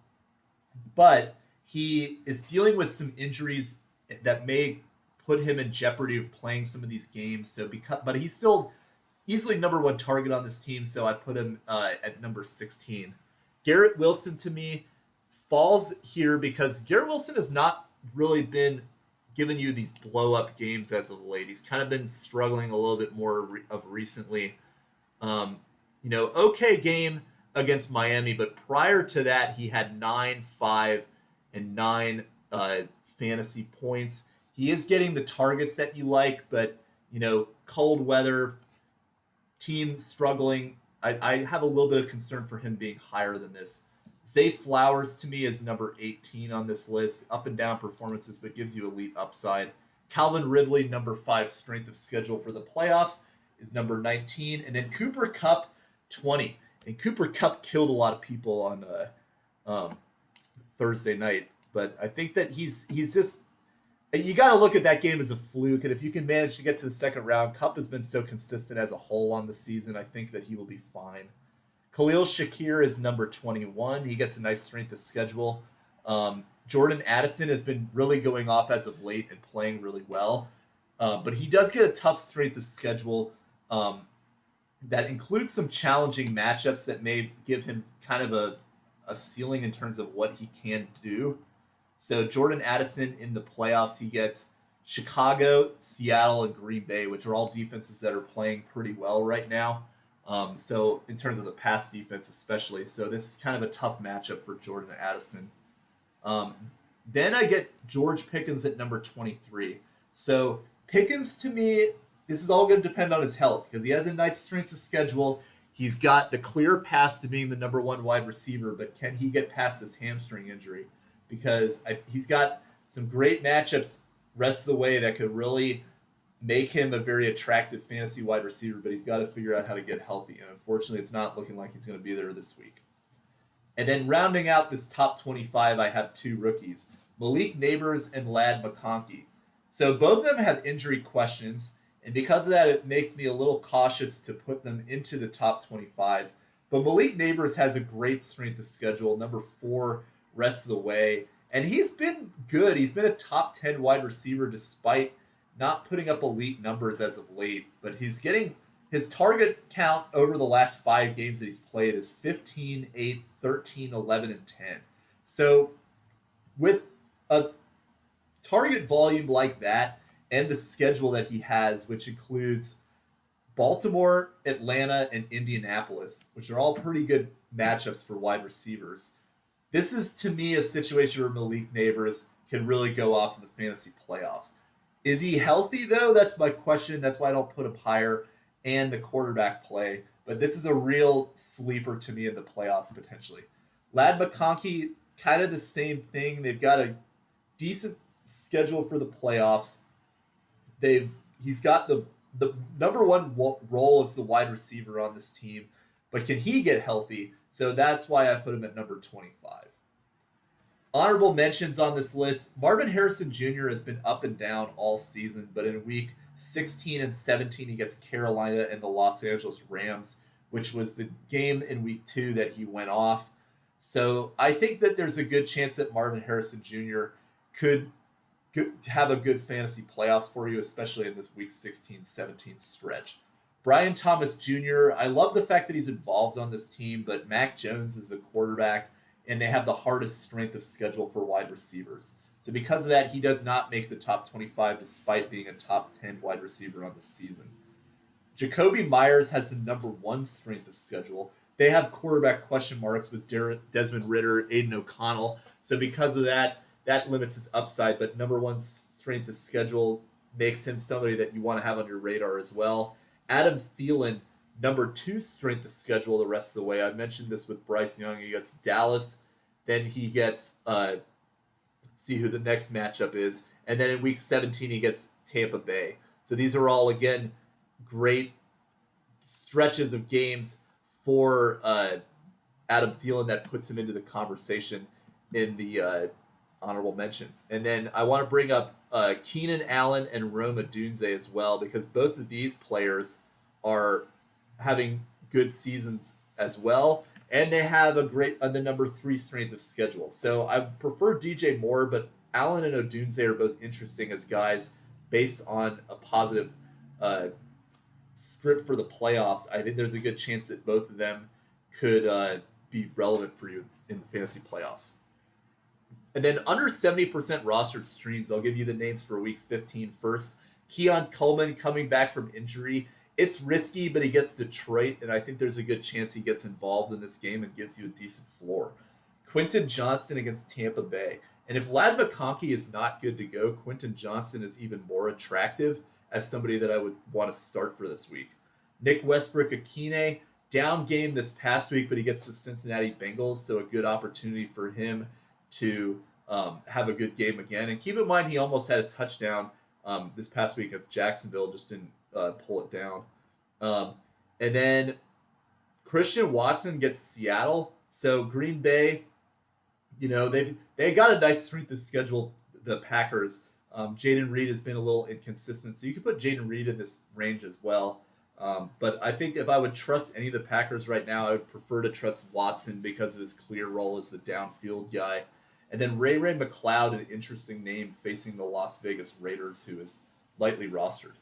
but he is dealing with some injuries that may put him in jeopardy of playing some of these games. But he's still easily number 1 target on this team, so I put him at number 16. Garrett Wilson, to me, falls here because Garrett Wilson has not really been giving you these blow-up games as of late. He's kind of been struggling a little bit more recently. Okay game against Miami, but prior to that, he had 9, 5, and 9 fantasy points. He is getting the targets that you like, but, cold weather, team struggling. I have a little bit of concern for him being higher than this. Zay Flowers, to me, is number 18 on this list. Up and down performances, but gives you elite upside. Calvin Ridley, number 5 strength of schedule for the playoffs, is number 19. And then Cooper Kupp, 20. And Cooper Kupp killed a lot of people on Thursday night. But I think that he's just... You got to look at that game as a fluke. And if you can manage to get to the second round, Kupp has been so consistent as a whole on the season. I think that he will be fine. Khalil Shakir is number 21. He gets a nice strength of schedule. Jordan Addison has been really going off as of late and playing really well. But he does get a tough strength of schedule that includes some challenging matchups that may give him kind of a ceiling in terms of what he can do. So Jordan Addison in the playoffs, he gets Chicago, Seattle, and Green Bay, which are all defenses that are playing pretty well right now. So in terms of the pass defense especially. So this is kind of a tough matchup for Jordan Addison. Then I get George Pickens at number 23. So Pickens, to me, this is all going to depend on his health because he has a nice strength of schedule. He's got the clear path to being the number 1 wide receiver, but can he get past this hamstring injury? Because he's got some great matchups rest of the way that could really make him a very attractive fantasy wide receiver, but he's got to figure out how to get healthy. And unfortunately, it's not looking like he's going to be there this week. And then rounding out this top 25, I have 2 rookies, Malik Neighbors and Ladd McConkey. So both of them have injury questions, and because of that, it makes me a little cautious to put them into the top 25. But Malik Neighbors has a great strength of schedule, number 4 rest of the way. And he's been good. He's been a top 10 wide receiver despite not putting up elite numbers as of late. But he's getting his target count over the last 5 games that he's played is 15, 8, 13, 11, and 10. So with a target volume like that and the schedule that he has, which includes Baltimore, Atlanta, and Indianapolis, which are all pretty good matchups for wide receivers, this is, to me, a situation where Malik Neighbors can really go off in the fantasy playoffs. Is he healthy, though? That's my question. That's why I don't put him higher, and the quarterback play. But this is a real sleeper to me in the playoffs, potentially. Ladd McConkey, kind of the same thing. They've got a decent schedule for the playoffs. He's got the number 1 role as the wide receiver on this team. But can he get healthy? So that's why I put him at number 25. Honorable mentions on this list. Marvin Harrison Jr. has been up and down all season, but in week 16 and 17, he gets Carolina and the Los Angeles Rams, which was the game in week 2 that he went off. So I think that there's a good chance that Marvin Harrison Jr. could have a good fantasy playoffs for you, especially in this week 16-17 stretch. Brian Thomas Jr., I love the fact that he's involved on this team, but Mac Jones is the quarterback, and they have the hardest strength of schedule for wide receivers. So because of that, he does not make the top 25 despite being a top 10 wide receiver on the season. Jacoby Myers has the number 1 strength of schedule. They have quarterback question marks with Desmond Ridder, Aiden O'Connell. So because of that, that limits his upside. But number 1 strength of schedule makes him somebody that you want to have on your radar as well. Adam Thielen, number 2 strength of schedule the rest of the way. I mentioned this with Bryce Young. He gets Dallas. Then he gets, let's see who the next matchup is. And then in week 17, he gets Tampa Bay. So these are all, again, great stretches of games for Adam Thielen that puts him into the conversation in the honorable mentions. And then I want to bring up Keenan Allen and Rome Odunze as well, because both of these players are having good seasons as well, and they have the number 3 strength of schedule. So I prefer DJ Moore, but Allen and Odunze are both interesting as guys based on a positive script for the playoffs. I think there's a good chance that both of them could be relevant for you in the fantasy playoffs. And then under 70% rostered streams, I'll give you the names for week 15 first. Keon Coleman coming back from injury. It's risky, but he gets Detroit, and I think there's a good chance he gets involved in this game and gives you a decent floor. Quentin Johnston against Tampa Bay. And if Ladd McConkey is not good to go, Quentin Johnston is even more attractive as somebody that I would want to start for this week. Nick Westbrook-Akine, down game this past week, but he gets the Cincinnati Bengals, so a good opportunity for him to have a good game again. And keep in mind, he almost had a touchdown this past week against Jacksonville, just didn't pull it down. And then Christian Watson gets Seattle. So Green Bay, they got a nice strength of schedule, the Packers. Jaden Reed has been a little inconsistent, so you could put Jaden Reed in this range as well. But I think if I would trust any of the Packers right now, I would prefer to trust Watson because of his clear role as the downfield guy. And then Ray McLeod, an interesting name, facing the Las Vegas Raiders, who is lightly rostered.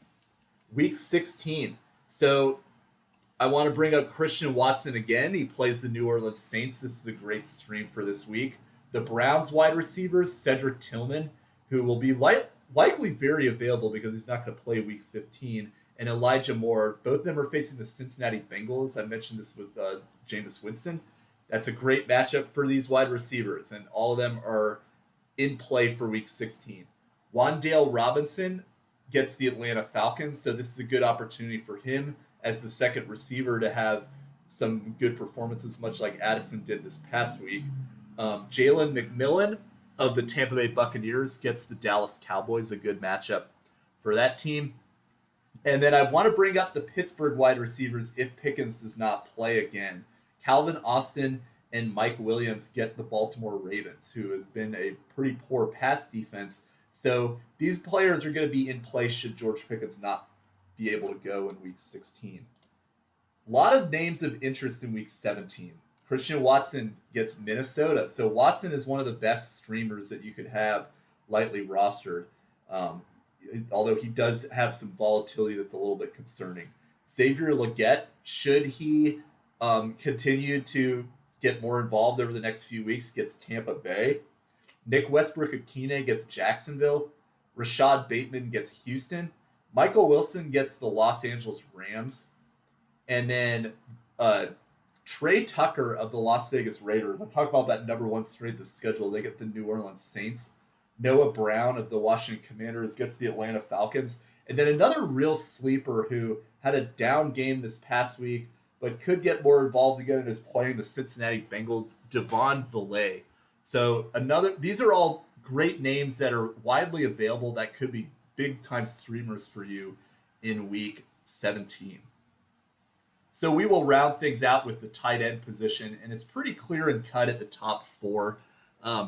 Week 16. So I want to bring up Christian Watson again. He plays the New Orleans Saints. This is a great stream for this week. The Browns wide receivers, Cedric Tillman, who will be likely very available because he's not going to play week 15, and Elijah Moore. Both of them are facing the Cincinnati Bengals. I mentioned this with Jameis Winston. That's a great matchup for these wide receivers, and all of them are in play for week 16. Wan'Dale Robinson gets the Atlanta Falcons, so this is a good opportunity for him as the second receiver to have some good performances, much like Addison did this past week. Jalen McMillan of the Tampa Bay Buccaneers gets the Dallas Cowboys, a good matchup for that team. And then I want to bring up the Pittsburgh wide receivers if Pickens does not play again. Calvin Austin and Mike Williams get the Baltimore Ravens, who has been a pretty poor pass defense. So these players are going to be in play should George Pickens not be able to go in week 16. A lot of names of interest in week 17. Christian Watson gets Minnesota. So Watson is one of the best streamers that you could have lightly rostered, although he does have some volatility that's a little bit concerning. Xavier Legette, should he continue to get more involved over the next few weeks, gets Tampa Bay. Nick Westbrook-Akine gets Jacksonville. Rashad Bateman gets Houston. Michael Wilson gets the Los Angeles Rams. And then Trey Tucker of the Las Vegas Raiders. I'm talking about that number 1 strength of schedule. They get the New Orleans Saints. Noah Brown of the Washington Commanders gets the Atlanta Falcons. And then another real sleeper who had a down game this past week, but could get more involved again and is playing the Cincinnati Bengals, Devon Villay. So these are all great names that are widely available that could be big-time streamers for you in week 17. So we will round things out with the tight end position, and it's pretty clear and cut at the top 4.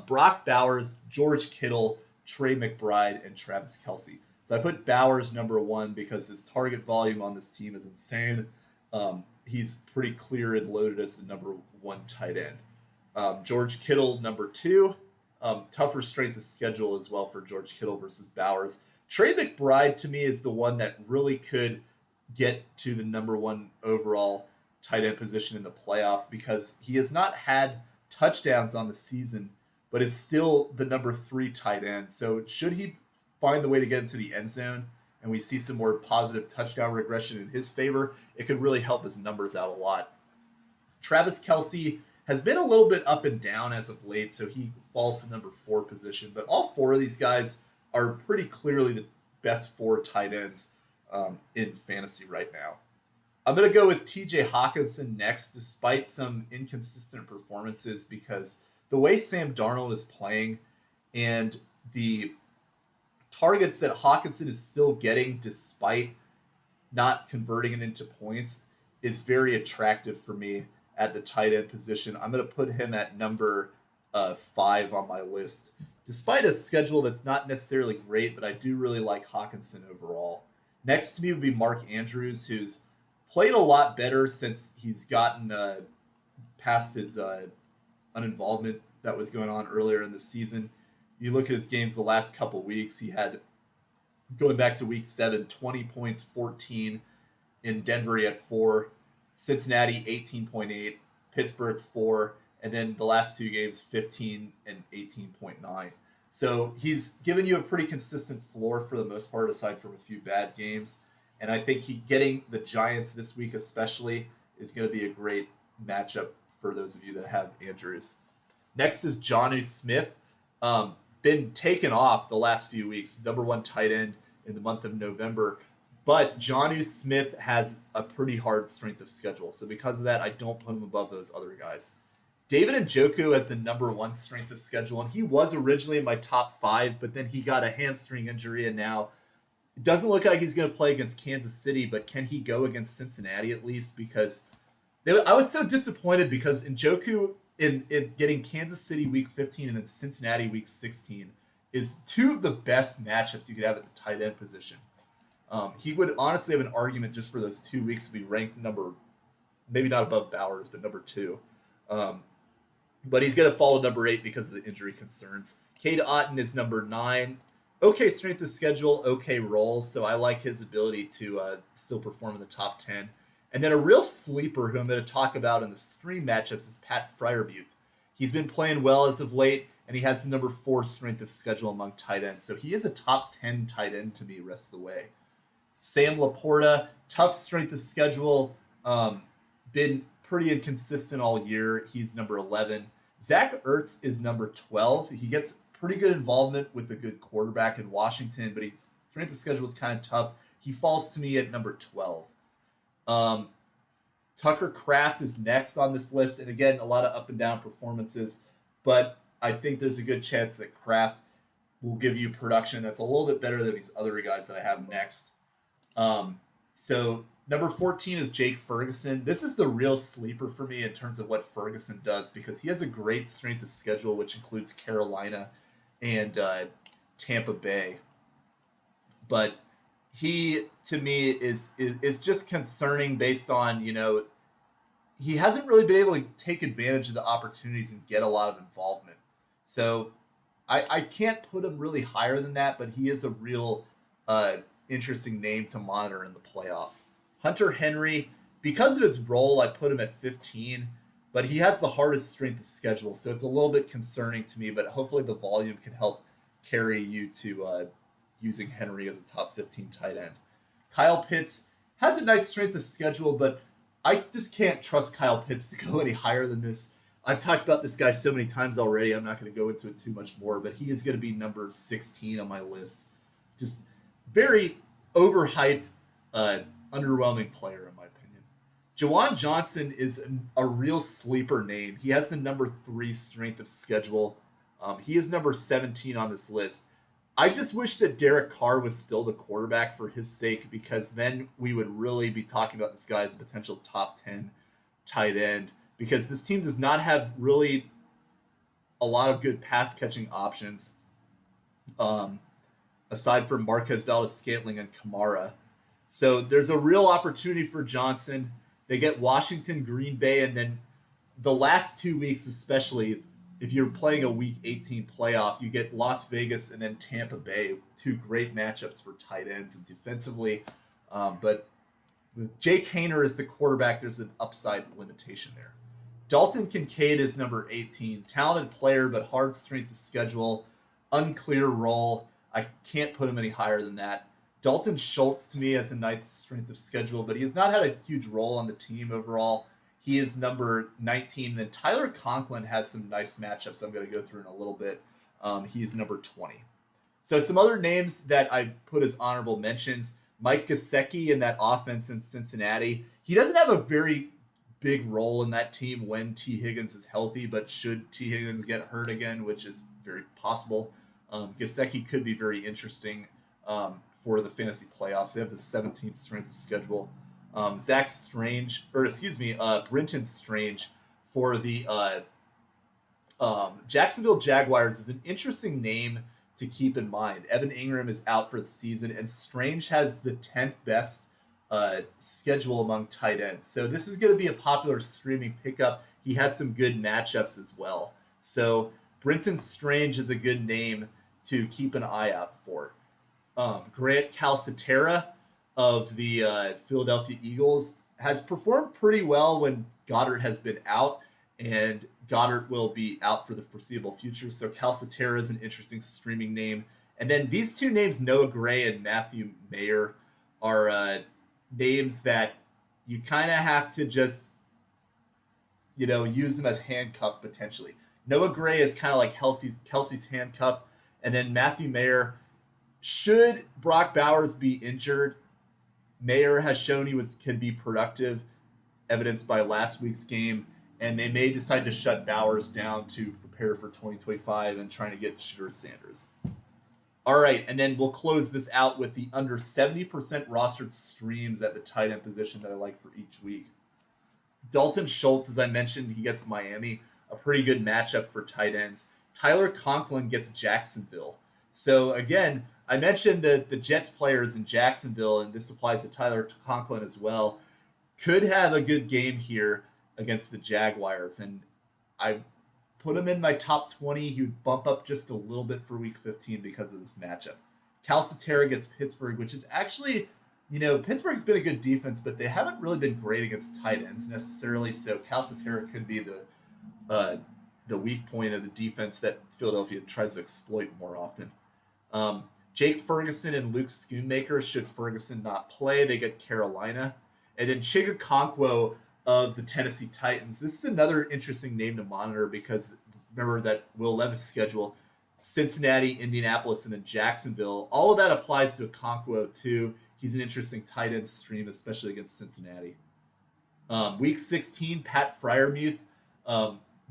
Brock Bowers, George Kittle, Trey McBride, and Travis Kelce. So I put Bowers number 1 because his target volume on this team is insane. He's pretty clear and loaded as the number 1 tight end. George Kittle, number 2. Tougher strength of schedule as well for George Kittle versus Bowers. Trey McBride, to me, is the one that really could get to the number one overall tight end position in the playoffs because he has not had touchdowns on the season, but is still the number 3 tight end. So should he find the way to get into the end zone and we see some more positive touchdown regression in his favor, it could really help his numbers out a lot. Travis Kelce has been a little bit up and down as of late, so he falls to number 4 position. But all 4 of these guys are pretty clearly the best 4 tight ends in fantasy right now. I'm going to go with TJ Hawkinson next, despite some inconsistent performances, because the way Sam Darnold is playing and the targets that Hawkinson is still getting despite not converting it into points is very attractive for me at the tight end position. I'm going to put him at number 5 on my list. Despite a schedule that's not necessarily great, but I do really like Hawkinson overall. Next to me would be Mark Andrews, who's played a lot better since he's gotten past his uninvolvement that was going on earlier in the season. You look at his games the last couple weeks, he had, going back to week 7, 20 points, 14. In Denver, he had 4. Cincinnati, 18.8. Pittsburgh, 4. And then the last 2 games, 15 and 18.9. So he's given you a pretty consistent floor for the most part, aside from a few bad games. And I think getting the Giants this week especially is going to be a great matchup for those of you that have Andrews. Next is Jonnu Smith. Been taken off the last few weeks, number 1 tight end in the month of November. But Jonnu Smith has a pretty hard strength of schedule. So because of that, I don't put him above those other guys. David Njoku has the number 1 strength of schedule, and he was originally in my top 5, but then he got a hamstring injury, and now it doesn't look like he's going to play against Kansas City, but can he go against Cincinnati at least? Because I was so disappointed because Njoku in getting Kansas City week 15 and then Cincinnati week 16 is 2 of the best matchups you could have at the tight end position. He would honestly have an argument just for those 2 weeks to be ranked maybe not above Bowers, but number 2. But he's going to fall to number 8 because of the injury concerns. Cade Otton is number 9. Okay strength of schedule, okay role. So I like his ability to still perform in the top 10. And then a real sleeper who I'm going to talk about in the stream matchups is Pat Freiermuth. He's been playing well as of late, and he has the number 4 strength of schedule among tight ends. So he is a top 10 tight end to me rest of the way. Sam Laporta, tough strength of schedule, been pretty inconsistent all year. He's number 11. Zach Ertz is number 12. He gets pretty good involvement with a good quarterback in Washington, but his strength of schedule is kind of tough. He falls to me at number 12. Tucker Kraft is next on this list, and again, a lot of up and down performances, but I think there's a good chance that Kraft will give you production that's a little bit better than these other guys that I have next. So number 14 is Jake Ferguson. This is the real sleeper for me in terms of what Ferguson does because he has a great strength of schedule, which includes Carolina and Tampa Bay. But he, to me, is just concerning based on, he hasn't really been able to take advantage of the opportunities and get a lot of involvement. So I can't put him really higher than that, but he is a real interesting name to monitor in the playoffs. Hunter Henry, because of his role, I put him at 15, but he has the hardest strength of schedule, so it's a little bit concerning to me, but hopefully the volume can help carry you to using Henry as a top 15 tight end. Kyle Pitts has a nice strength of schedule, but I just can't trust Kyle Pitts to go any higher than this. I've talked about this guy so many times already, I'm not going to go into it too much more, but he is going to be number 16 on my list. Just very overhyped, underwhelming player, in my opinion. Jawan Johnson is a real sleeper name. He has the number 3 strength of schedule. He is number 17 on this list. I just wish that Derek Carr was still the quarterback for his sake, because then we would really be talking about this guy as a potential top 10 tight end, because this team does not have really a lot of good pass catching options aside from Marquez Valdes-Scantling and Kamara. So there's a real opportunity for Johnson. They get Washington, Green Bay, and then the last 2 weeks especially, if you're playing a Week 18 playoff, you get Las Vegas and then Tampa Bay, two great matchups for tight ends and defensively. But with Jake Haener as the quarterback, there's an upside limitation there. Dalton Kincaid is number 18. Talented player, but hard strength of schedule. Unclear role. I can't put him any higher than that. Dalton Schultz, to me, has a nice strength of schedule, but he has not had a huge role on the team overall. He is number 19. Then Tyler Conklin has some nice matchups I'm going to go through in a little bit. He's number 20. So some other names that I put as honorable mentions. Mike Gesicki in that offense in Cincinnati. He doesn't have a very big role in that team when T. Higgins is healthy, but should T. Higgins get hurt again, which is very possible, Gesicki could be very interesting for the fantasy playoffs. They have the 17th strength of schedule. Brenton Strange for the Jacksonville Jaguars is an interesting name to keep in mind. Evan Ingram is out for the season, and Strange has the 10th best schedule among tight ends. So this is going to be a popular streaming pickup. He has some good matchups as well. So Brenton Strange is a good name to keep an eye out for. Grant Calcaterra of the Philadelphia Eagles has performed pretty well when Goddard has been out, and Goddard will be out for the foreseeable future. So Calcaterra is an interesting streaming name. And then these two names, Noah Gray and Matthew Mayer, are names that you kind of have to just, use them as handcuff potentially. Noah Gray is kind of like Kelsey's handcuff. And then Matthew Mayer, should Brock Bowers be injured, Mayer has shown he can be productive, evidenced by last week's game, and they may decide to shut Bowers down to prepare for 2025 and trying to get Shedeur Sanders. All right, and then we'll close this out with the under 70% rostered streams at the tight end position that I like for each week. Dalton Schultz, as I mentioned, he gets Miami, a pretty good matchup for tight ends. Tyler Conklin gets Jacksonville. So again, I mentioned that the Jets players in Jacksonville, and this applies to Tyler Conklin as well, could have a good game here against the Jaguars. And I put him in my top 20. He would bump up just a little bit for week 15 because of this matchup. Calcaterra gets Pittsburgh, which is actually, Pittsburgh's been a good defense, but they haven't really been great against tight ends necessarily. So Calcaterra could be the weak point of the defense that Philadelphia tries to exploit more often. Jake Ferguson and Luke Schoonmaker, should Ferguson not play, they get Carolina. And then Chigakonkwo of the Tennessee Titans. This is another interesting name to monitor because remember that Will Levis schedule, Cincinnati, Indianapolis, and then Jacksonville. All of that applies to Okonkwo too. He's an interesting tight end stream, especially against Cincinnati. Week 16, Pat Freiermuth.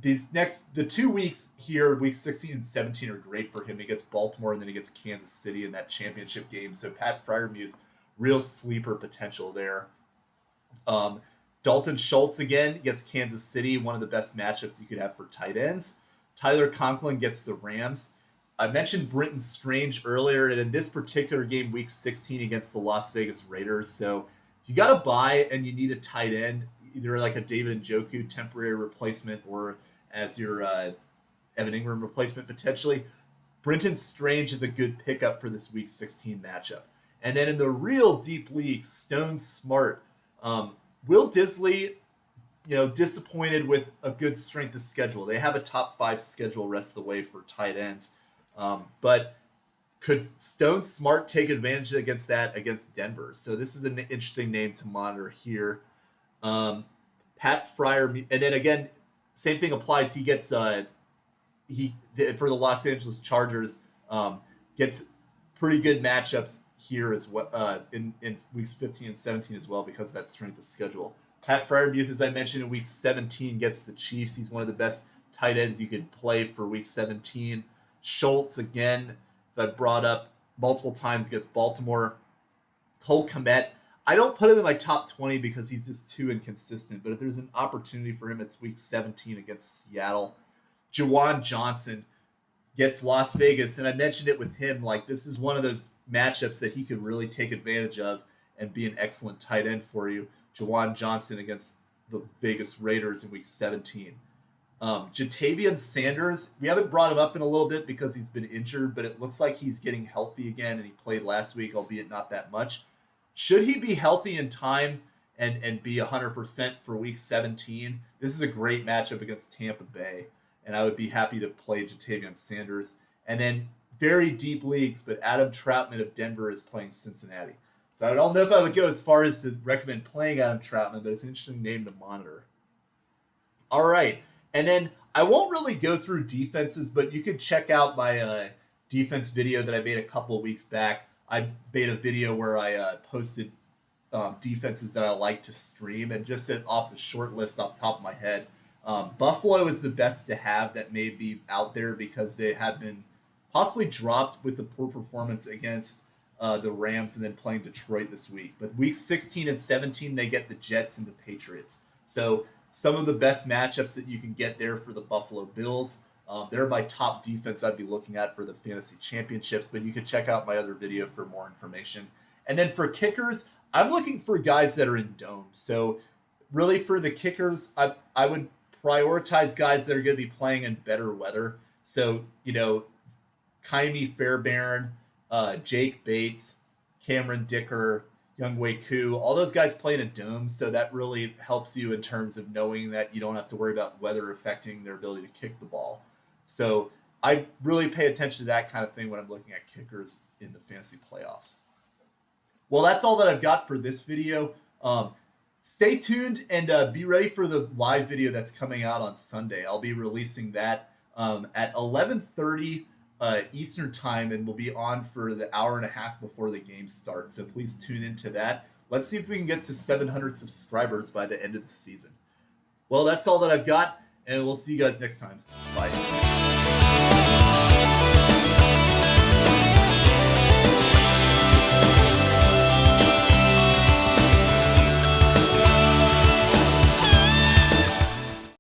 The 2 weeks here, week 16 and 17, are great for him. He gets Baltimore and then he gets Kansas City in that championship game. So Pat Freiermuth, real sleeper potential there. Dalton Schultz again gets Kansas City, one of the best matchups you could have for tight ends. Tyler Conklin gets the Rams. I mentioned Brenton Strange earlier, and in this particular game, week 16 against the Las Vegas Raiders. So you got to buy and you need a tight end, either like a David Njoku temporary replacement or as your Evan Ingram replacement potentially. Brenton Strange is a good pickup for this week 16 matchup. And then in the real deep leagues, Stone Smart, Will Disley, disappointed with a good strength of schedule. They have a top 5 schedule rest of the way for tight ends. But could Stone Smart take advantage against Denver? So this is an interesting name to monitor here. Pat Fryer, and then again, same thing applies. He gets for the Los Angeles Chargers, gets pretty good matchups here as well in weeks 15 and 17 as well because of that strength of schedule. Pat Freiermuth, as I mentioned, in week 17 gets the Chiefs. He's one of the best tight ends you could play for week 17. Schultz, again, that I brought up multiple times, gets Baltimore. Cole Kmet, I don't put him in my top 20 because he's just too inconsistent, but if there's an opportunity for him, it's week 17 against Seattle. Juwan Johnson gets Las Vegas, and I mentioned it with him, like this is one of those matchups that he could really take advantage of and be an excellent tight end for you. Juwan Johnson against the Vegas Raiders in week 17. Jatavian Sanders, we haven't brought him up in a little bit because he's been injured, but it looks like he's getting healthy again, and he played last week, albeit not that much. Should he be healthy in time and be 100% for week 17, this is a great matchup against Tampa Bay, and I would be happy to play Jatavian Sanders. And then very deep leagues, but Adam Troutman of Denver is playing Cincinnati. So I don't know if I would go as far as to recommend playing Adam Troutman, but it's an interesting name to monitor. All right. And then I won't really go through defenses, but you could check out my defense video that I made a couple of weeks back. I made a video where I posted defenses that I like to stream, and just off a short list off the top of my head. Buffalo is the best to have that may be out there because they have been possibly dropped with the poor performance against the Rams and then playing Detroit this week. But week 16 and 17, they get the Jets and the Patriots. So some of the best matchups that you can get there for the Buffalo Bills. They're my top defense I'd be looking at for the fantasy championships, but you can check out my other video for more information. And then for kickers, I'm looking for guys that are in domes. So really for the kickers, I would prioritize guys that are going to be playing in better weather. So, Kaimi Fairbairn, Jake Bates, Cameron Dicker, Younghoe Koo, all those guys play in a dome, so that really helps you in terms of knowing that you don't have to worry about weather affecting their ability to kick the ball. So I really pay attention to that kind of thing when I'm looking at kickers in the fantasy playoffs. Well, that's all that I've got for this video. Stay tuned and be ready for the live video that's coming out on Sunday. I'll be releasing that at 11:30 Eastern time, and we'll be on for the hour and a half before the game starts. So please tune into that. Let's see if we can get to 700 subscribers by the end of the season. Well, that's all that I've got, and we'll see you guys next time. Bye.